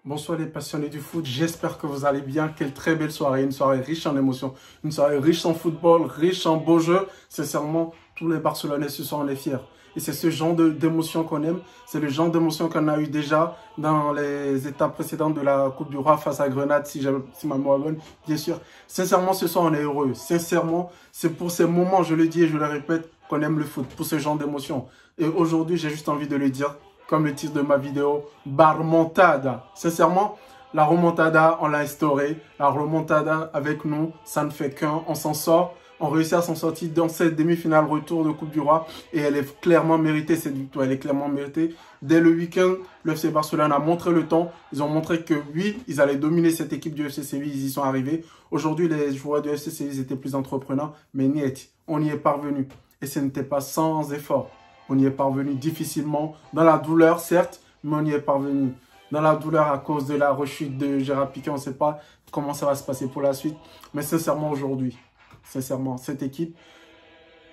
Bonsoir les passionnés du foot, j'espère que vous allez bien. Quelle très belle soirée, une soirée riche en émotions, une soirée riche en football, riche en beaux jeux. Sincèrement, tous les Barcelonais ce soir on est fiers. Et c'est ce genre d'émotion qu'on aime, c'est le genre d'émotion qu'on a eu déjà dans les étapes précédentes de la Coupe du Roi face à Grenade, si ma mémoire est bonne, bien sûr. Sincèrement, ce soir on est heureux. Sincèrement, c'est pour ces moments, je le dis et je le répète, qu'on aime le foot, pour ce genre d'émotion. Et aujourd'hui, j'ai juste envie de le dire, comme le titre de ma vidéo, Barmontada. Sincèrement, la remontada, on l'a instaurée. La remontada avec nous, ça ne fait qu'un. On s'en sort. On réussit à s'en sortir dans cette demi-finale retour de Coupe du Roi. Et elle est clairement méritée, cette victoire. Elle est clairement méritée. Dès le week-end, le FC Barcelone a montré le temps. Ils ont montré que oui, ils allaient dominer cette équipe du FC Séville. Ils y sont arrivés. Aujourd'hui, les joueurs du FC Séville étaient plus entreprenants. Mais niet, on y est parvenu. Et ce n'était pas sans effort. On y est parvenu difficilement, dans la douleur certes, mais on y est parvenu. Dans la douleur à cause de la rechute de Gérard Piqué, on ne sait pas comment ça va se passer pour la suite. Mais sincèrement aujourd'hui, sincèrement, cette équipe,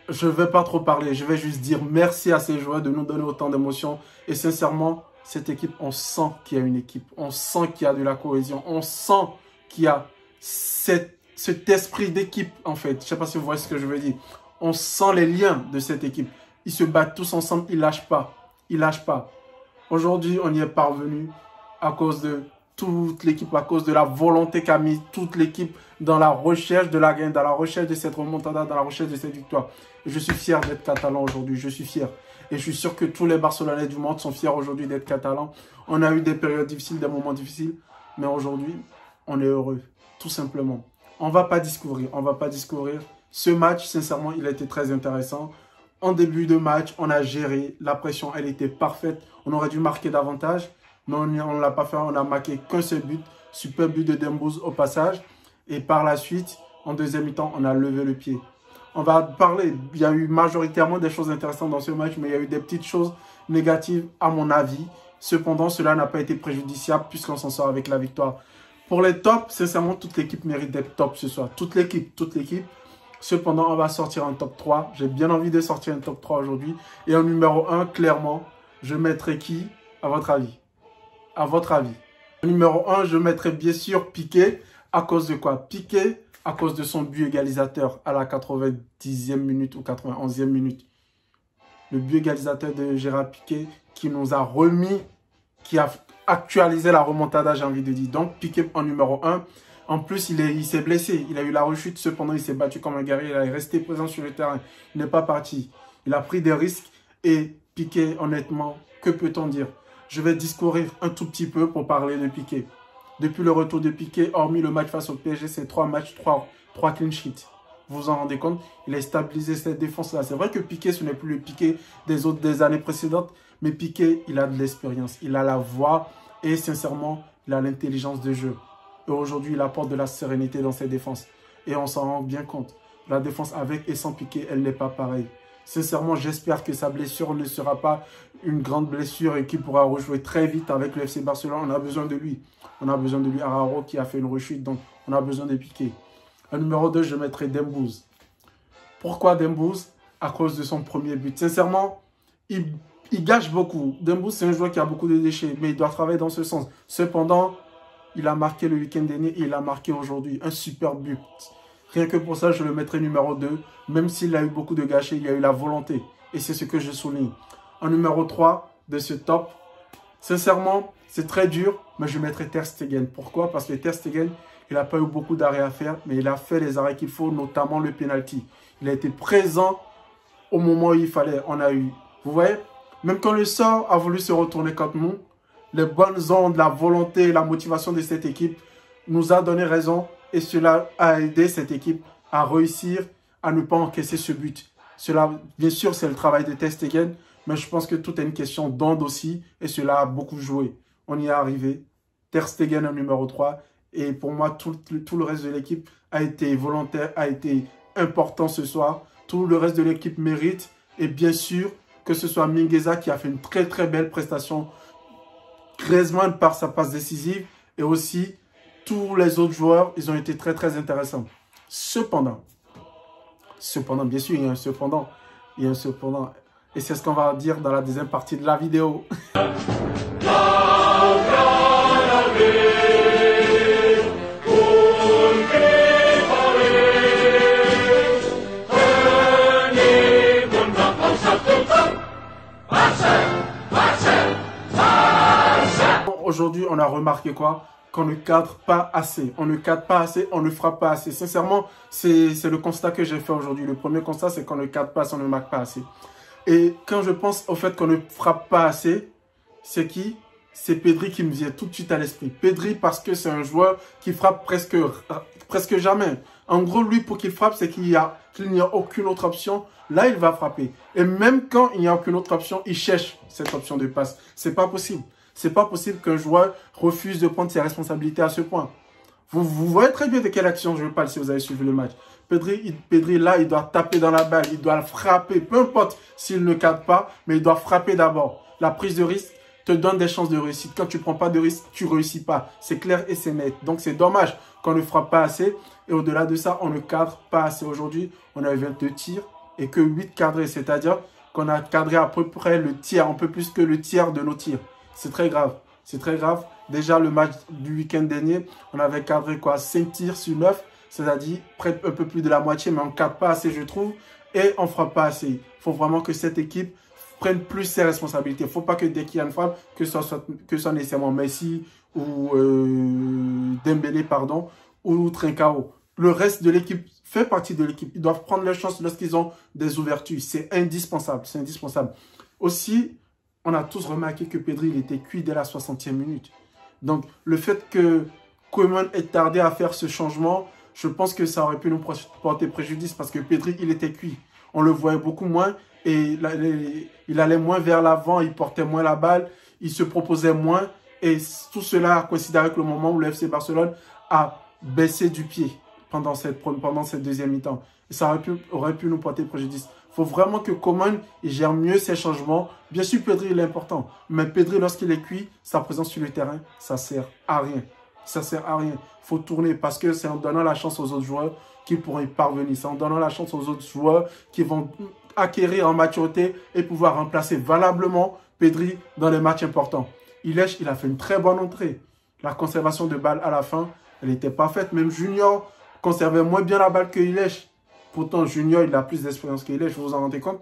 je ne vais pas trop parler. Je vais juste dire merci à ces joueurs de nous donner autant d'émotions. Et sincèrement, cette équipe, on sent qu'il y a une équipe. On sent qu'il y a de la cohésion. On sent qu'il y a cet esprit d'équipe en fait. Je ne sais pas si vous voyez ce que je veux dire. On sent les liens de cette équipe. Ils se battent tous ensemble, ils ne lâchent pas. Ils ne lâchent pas. Aujourd'hui, on y est parvenu à cause de toute l'équipe, à cause de la volonté qu'a mis toute l'équipe dans la recherche de la gagne, dans la recherche de cette remontada, dans la recherche de cette victoire. Et je suis fier d'être catalan aujourd'hui, je suis fier. Et je suis sûr que tous les Barcelonais du monde sont fiers aujourd'hui d'être catalans. On a eu des périodes difficiles, des moments difficiles, mais aujourd'hui, on est heureux, tout simplement. On ne va pas discourir, on ne va pas discourir. Ce match, sincèrement, il a été très intéressant. En début de match, on a géré. La pression, elle était parfaite. On aurait dû marquer davantage, mais on ne l'a pas fait. On n'a marqué qu'un seul but. Super but de Dembouz au passage. Et par la suite, en deuxième mi-temps, on a levé le pied. On va parler. Il y a eu majoritairement des choses intéressantes dans ce match, mais il y a eu des petites choses négatives à mon avis. Cependant, cela n'a pas été préjudiciable puisqu'on s'en sort avec la victoire. Pour les tops, sincèrement, toute l'équipe mérite d'être top ce soir. Toute l'équipe, toute l'équipe. Cependant, on va sortir un top 3. J'ai bien envie de sortir un top 3 aujourd'hui. Et en numéro 1, clairement, je mettrai qui, à votre avis? À votre avis. En numéro 1, je mettrai bien sûr Piqué. À cause de quoi? Piqué, à cause de son but égalisateur à la 90e minute ou 91e minute. Le but égalisateur de Gérard Piqué qui nous a remis, qui a actualisé la remontada, j'ai envie de dire. Donc, Piqué en numéro 1. En plus, il s'est blessé. Il a eu la rechute. Cependant, il s'est battu comme un guerrier. Il est resté présent sur le terrain. Il n'est pas parti. Il a pris des risques. Et Piqué, honnêtement, que peut-on dire? Je vais discourir un tout petit peu pour parler de Piqué. Depuis le retour de Piqué, hormis le match face au PSG, c'est 3 matchs, 3 clean sheets. Vous vous en rendez compte? Il a stabilisé cette défense-là. C'est vrai que Piqué, ce n'est plus le Piqué des années précédentes. Mais Piqué, il a de l'expérience. Il a la voix. Et sincèrement, il a l'intelligence de jeu. Et aujourd'hui, il apporte de la sérénité dans ses défenses. Et on s'en rend bien compte. La défense avec et sans Piqué, elle n'est pas pareille. Sincèrement, j'espère que sa blessure ne sera pas une grande blessure et qu'il pourra rejouer très vite avec le FC Barcelone. On a besoin de lui. On a besoin de lui. Araro qui a fait une rechute, donc on a besoin de Piqué. En numéro 2, je mettrai Dembouz. Pourquoi Dembouz? À cause de son premier but. Sincèrement, il gâche beaucoup. Dembouz, c'est un joueur qui a beaucoup de déchets, mais il doit travailler dans ce sens. Cependant, il a marqué le week-end dernier et il a marqué aujourd'hui. Un super but. Rien que pour ça, je le mettrai numéro 2. Même s'il a eu beaucoup de gâchis, il a eu la volonté. Et c'est ce que je souligne. En numéro 3 de ce top, sincèrement, c'est très dur, mais je mettrai Ter Stegen. Pourquoi? Parce que Ter Stegen, il n'a pas eu beaucoup d'arrêts à faire, mais il a fait les arrêts qu'il faut, notamment le penalty. Il a été présent au moment où il fallait. On a eu, vous voyez, même quand le sort a voulu se retourner contre nous, les bonnes ondes, la volonté, la motivation de cette équipe nous a donné raison et cela a aidé cette équipe à réussir à ne pas encaisser ce but. Cela, bien sûr, c'est le travail de Ter Stegen, mais je pense que tout est une question d'onde aussi et cela a beaucoup joué. On y est arrivé. Ter Stegen en numéro 3 et pour moi, tout le reste de l'équipe a été volontaire, a été important ce soir. Tout le reste de l'équipe mérite et bien sûr que ce soit Mingueza qui a fait une très très belle prestation. Griezmann par sa passe décisive et aussi tous les autres joueurs, ils ont été très très intéressants. Cependant, bien sûr, il y a un cependant. Et c'est ce qu'on va dire dans la deuxième partie de la vidéo. Aujourd'hui, on a remarqué quoi? Qu'on ne cadre pas assez. On ne cadre pas assez, on ne frappe pas assez. Sincèrement, c'est le constat que j'ai fait aujourd'hui. Le premier constat, c'est qu'on ne cadre pas assez, on ne marque pas assez. Et quand je pense au fait qu'on ne frappe pas assez, c'est qui? C'est Pedri qui me vient tout de suite à l'esprit. Pedri parce que c'est un joueur qui frappe presque jamais. En gros, lui, pour qu'il frappe, c'est qu'il n'y a aucune autre option. Là, il va frapper. Et même quand il n'y a aucune autre option, il cherche cette option de passe. C'est pas possible. C'est pas possible qu'un joueur refuse de prendre ses responsabilités à ce point. Vous voyez très bien de quelle action je parle si vous avez suivi le match. Pedri, là, il doit taper dans la balle, il doit frapper, peu importe s'il ne cadre pas, mais il doit frapper d'abord. La prise de risque te donne des chances de réussite. Quand tu ne prends pas de risque, tu ne réussis pas. C'est clair et c'est net. Donc, c'est dommage qu'on ne frappe pas assez. Et au-delà de ça, on ne cadre pas assez. Aujourd'hui, on a 22 tirs et que 8 cadrés. C'est-à-dire qu'on a cadré à peu près le tiers, un peu plus que le tiers de nos tirs. C'est très grave. C'est très grave. Déjà, le match du week-end dernier, on avait cadré quoi, 5 tirs sur 9. C'est-à-dire un peu plus de la moitié, mais on ne cadre pas assez, je trouve. Et on ne frappe pas assez. Il faut vraiment que cette équipe prenne plus ses responsabilités. Il ne faut pas que dès qu'il y a une frappe, que ce soit nécessairement Messi ou Dembélé, pardon, ou Trincao. Le reste de l'équipe fait partie de l'équipe. Ils doivent prendre leur chance lorsqu'ils ont des ouvertures. C'est indispensable. C'est indispensable. Aussi, on a tous remarqué que Pedri, il était cuit dès la 60e minute. Donc, le fait que Koeman ait tardé à faire ce changement, je pense que ça aurait pu nous porter préjudice parce que Pedri, il était cuit. On le voyait beaucoup moins et il allait moins vers l'avant, il portait moins la balle, il se proposait moins. Et tout cela a coïncidé avec le moment où le FC Barcelone a baissé du pied pendant cette deuxième mi-temps. Et ça aurait pu nous porter préjudice. Il faut vraiment que Koeman gère mieux ses changements. Bien sûr, Pedri, il est important. Mais Pedri, lorsqu'il est cuit, sa présence sur le terrain, ça ne sert à rien. Ça ne sert à rien. Il faut tourner parce que c'est en donnant la chance aux autres joueurs qu'ils pourront y parvenir. C'est en donnant la chance aux autres joueurs qui vont acquérir en maturité et pouvoir remplacer valablement Pedri dans les matchs importants. Ilech, il a fait une très bonne entrée. La conservation de balle à la fin, elle n'était pas faite. Même Junior conservait moins bien la balle que Ilech. Pourtant, Junior, il a plus d'expérience que Ilech, vous vous en rendez compte?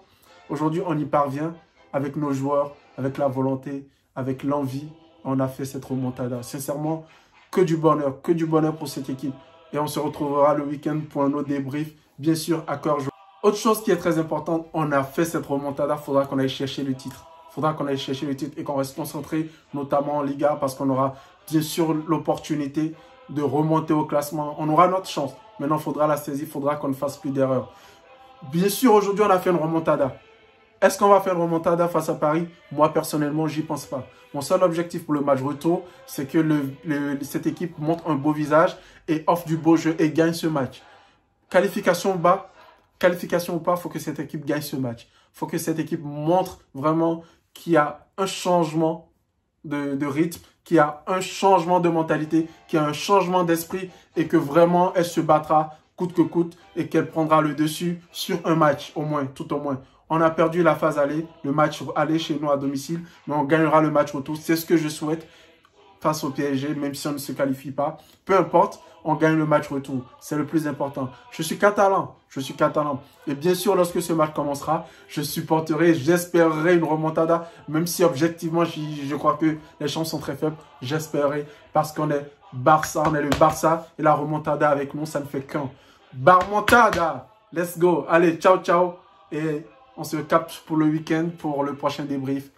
Aujourd'hui, on y parvient avec nos joueurs, avec la volonté, avec l'envie. On a fait cette remontada. Sincèrement, que du bonheur pour cette équipe. Et on se retrouvera le week-end pour un autre débrief, bien sûr, à cœur joie. Autre chose qui est très importante, on a fait cette remontada, il faudra qu'on aille chercher le titre. Il faudra qu'on aille chercher le titre et qu'on reste concentré, notamment en Liga, parce qu'on aura bien sûr l'opportunité de remonter au classement. On aura notre chance. Maintenant, il faudra la saisir, il faudra qu'on ne fasse plus d'erreurs. Bien sûr, aujourd'hui, on a fait une remontada. Est-ce qu'on va faire une remontada face à Paris? Moi, personnellement, j'y pense pas. Mon seul objectif pour le match retour, c'est que cette équipe montre un beau visage et offre du beau jeu et gagne ce match. Qualification ou pas, il faut que cette équipe gagne ce match. Il faut que cette équipe montre vraiment qu'il y a un changement de rythme, qu'il y a un changement de mentalité, qu'il y a un changement d'esprit et que vraiment elle se battra coûte que coûte et qu'elle prendra le dessus sur un match au moins, tout au moins. On a perdu la phase aller, le match aller chez nous à domicile, mais on gagnera le match retour. C'est ce que je souhaite face au PSG, même si on ne se qualifie pas. Peu importe, on gagne le match retour. C'est le plus important. Je suis catalan. Et bien sûr, lorsque ce match commencera, je supporterai, j'espérerai une remontada, même si objectivement, je crois que les chances sont très faibles. J'espérerai parce qu'on est Barça, on est le Barça et la remontada avec nous, ça ne fait qu'un. Barmontada, let's go. Allez, ciao, ciao. Et on se capte pour le week-end, pour le prochain débrief.